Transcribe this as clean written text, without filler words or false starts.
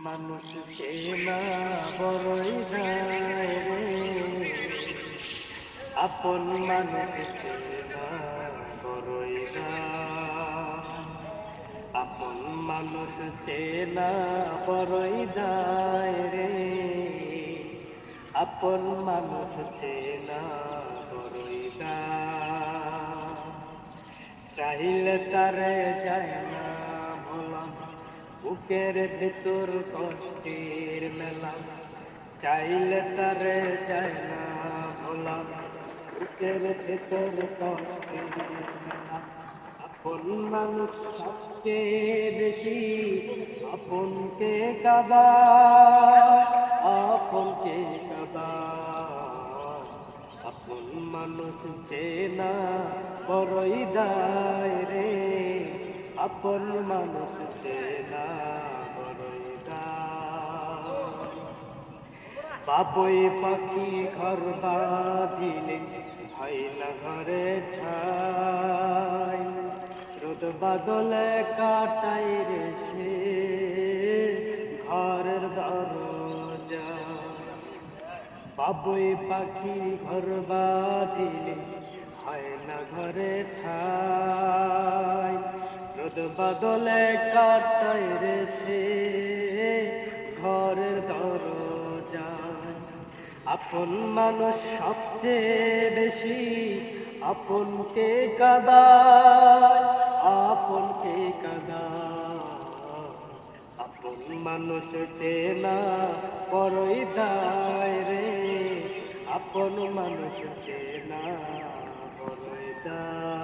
মানুষ চেনা বড়ই দায় রে, আপন মানুষ চেনা বড়ই দায়, আপন মানুষ চেনা বড়ই দায় রে, আপন মানুষ চেনা বড়ই দায়। চাইলে তারে যায় না ভোলা, বুকের ভিতর কষ্টের মেলা। চাইলে তারে যায় না ভোলা, বুকের ভিতর কষ্টের মেলা। আপন মানুষ সবচেয়ে বেশি আপনকে কাঁদায়, আপনকে কাঁদায়। আপন মানুষ চেনা বড়ই দায় রে, আপন মানুষ চেনা বড়ই দায়। বাবুই পাখি ঘর বাঁধিলে হয় না ঘরে ঠাই, রোদ বাদলে কাটাই রে সে ঘরের দরজা। বাবুই পাখি ঘর বাঁধিলে হয় না ঘরে ঠাই, রোদ বাদলে কাটাই রে সে ঘরের দরজা। আপন মানুষ সবচেয়ে বেশি আপনকে কাঁদায়, আপনকে কাঁদায়। আপন মানুষ চেনা বড়ই দায় রে, আপন মানুষ চেনা বড়ই দায়।